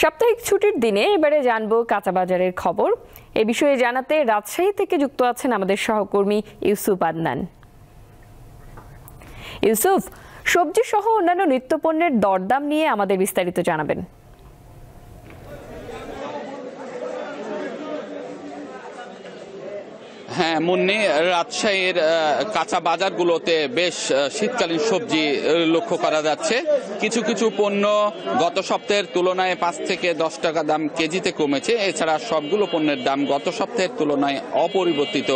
সাপ্তাহিক ছুটির দিনে এবারে জানবো কাঁচা বাজারের খবর। এ বিষয়ে জানাতে রাজশাহী থেকে যুক্ত আছেন আমাদের সহকর্মী ইউসুফ আদনান। ইউসুফ, সবজি সহ অন্যান্য নিত্যপণ্যের দরদাম নিয়ে আমাদের বিস্তারিত জানাবেন। হ্যাঁ মুন্নি, রাজশাহীর কাঁচা বাজারগুলোতে বেশ শীতকালীন সবজি লক্ষ্য করা যাচ্ছে। কিছু কিছু পণ্য গত সপ্তাহের তুলনায় 5 থেকে 10 টাকা দাম কেজিতে কমেছে। এছাড়া সবগুলো পণ্যের দাম গত সপ্তাহের তুলনায় অপরিবর্তিত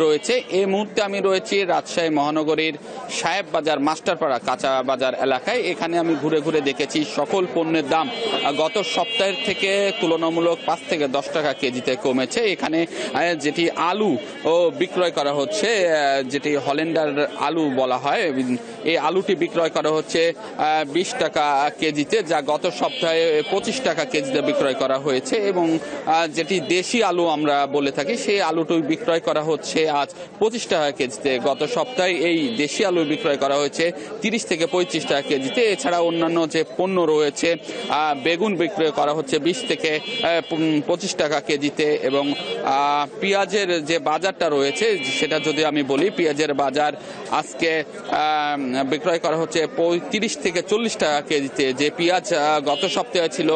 রয়েছে। এই মুহূর্তে আমি রয়েছি রাজশাহী মহানগরীর সাহেব বাজার মাস্টারপাড়া কাঁচা বাজার এলাকায়। এখানে আমি ঘুরে ঘুরে দেখেছি সকল পণ্যের দাম গত সপ্তাহের থেকে তুলনামূলক 5 থেকে 10 টাকা কেজিতে কমেছে। এখানে যেটি আলু বিক্রয় করা হচ্ছে, যেটি হল্যান্ডার আলু বলা হয়, এই আলুটি বিক্রয় করা হচ্ছে 20 টাকা কেজিতে, যা গত সপ্তাহে 25 টাকা কেজিতে বিক্রয় করা হয়েছে। এবং যেটি দেশি আলু আমরা বলে থাকি, সেই আলুটি বিক্রয় করা হচ্ছে আজ 25 টাকা কেজিতে। গত সপ্তাহে এই দেশি আলু বিক্রয় করা হয়েছে 30 থেকে 35 টাকা কেজিতে। এছাড়া অন্যান্য যে পণ্য রয়েছে, বেগুন বিক্রয় করা হচ্ছে 20 থেকে 25 টাকা কেজিতে। এবং পেঁয়াজের যে বাজারটা রয়েছে সেটা যদি আমি বলি, পেঁয়াজের বাজার আজকে বিক্রয় করা হচ্ছে 35 থেকে 40 টাকা কেজিতে। যে পেঁয়াজ গত সপ্তাহে ছিল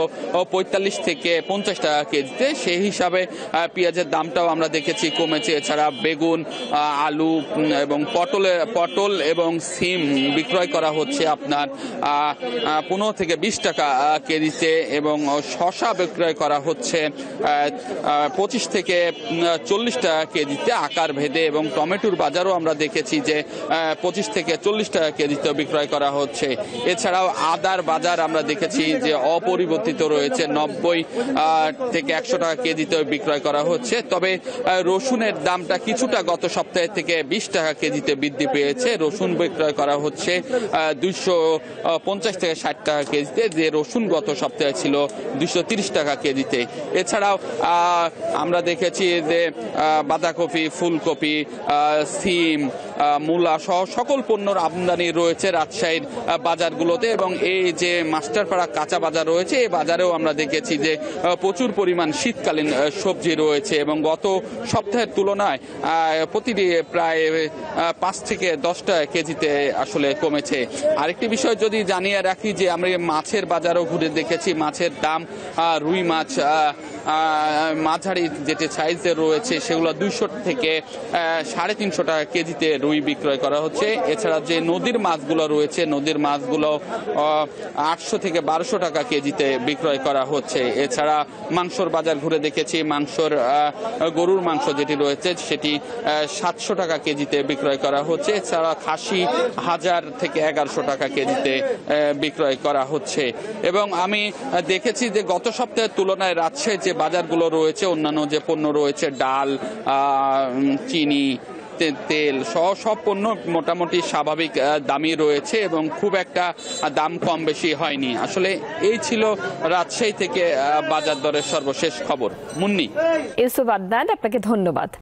45 থেকে 50 টাকা কেজিতে, সেই হিসাবে পেঁয়াজের দামটাও আমরা দেখেছি কমেছে। এছাড়া বেগুন, আলু এবং পটল এবং সিম বিক্রয় করা হচ্ছে আপনার 15 থেকে 20 টাকা কেজিতে। এবং শসা বিক্রয় করা হচ্ছে 25 থেকে 40 টাকা কেজিতে আকার ভেদে। এবং টমেটোর বাজারও আমরা দেখেছি যে 25 থেকে 40 টাকা কেজিতে বিক্রয় করা হচ্ছে। এছাড়াও আদার বাজার আমরা দেখেছি যে অপরিবর্তিত রয়েছে, 90 থেকে 100 টাকা কেজিতে বিক্রয় করা হচ্ছে। তবে রসুনের দামটা কিছুটা গত সপ্তাহে থেকে 20 টাকা কেজিতে বৃদ্ধি পেয়েছে। রসুন বিক্রয় করা হচ্ছে 250 থেকে 60 টাকা কেজিতে, যে রসুন গত সপ্তাহে ছিল 230 টাকা কেজিতে। এছাড়াও আমরা দেখেছি যে বাঁধাকপি, ফুলকপি, সিম, মূলা সহ সকল পণ্যর আমদানি রয়েছে রাজশাহীর বাজারগুলোতে। এবং এই যে মাস্টারপাড়া কাঁচা বাজার রয়েছে, এই বাজারেও আমরা দেখেছি যে প্রচুর পরিমাণ শীতকালীন সবজি রয়েছে। এবং গত সপ্তাহের তুলনায় প্রতিটি প্রায় 5 থেকে 10 টাকা কেজিতে আসলে কমেছে। আরেকটি বিষয় যদি জানিয়ে রাখি যে আমরা মাছের বাজারও ঘুরে দেখেছি। মাছের দাম, রুই মাছ মাঝারি যেটি সাইজের রয়েছে সেগুলো 200 থেকে 350 টাকা কেজিতে রুই বিক্রয় করা হচ্ছে। এছাড়া যে নদীর মাছগুলো রয়েছে, নদীর মাছগুলো 800 থেকে 1200 টাকা কেজিতে বিক্রয় করা হচ্ছে। এছাড়া মাংসর বাজার ঘুরে দেখেছি, গরুর মাংস যেটি রয়েছে সেটি 700 টাকা কেজিতে বিক্রয় করা হচ্ছে। এছাড়া খাসি 1000 থেকে 1100 টাকা কেজিতে বিক্রয় করা হচ্ছে। এবং আমি দেখেছি যে গত সপ্তাহের তুলনায় রাজশাহী যে বাজারগুলো রয়েছে, অন্যান্য যে পণ্য রয়েছে, ডাল, চিনি, তেল সহ সব পণ্য মোটামুটি স্বাভাবিক দামই রয়েছে এবং খুব একটা দাম কম বেশি হয়নি। আসলে এই ছিল রাজশাহী থেকে বাজার দরের সর্বশেষ খবর। মুন্নি। ইউসুফ আদনান, আপনাকে ধন্যবাদ।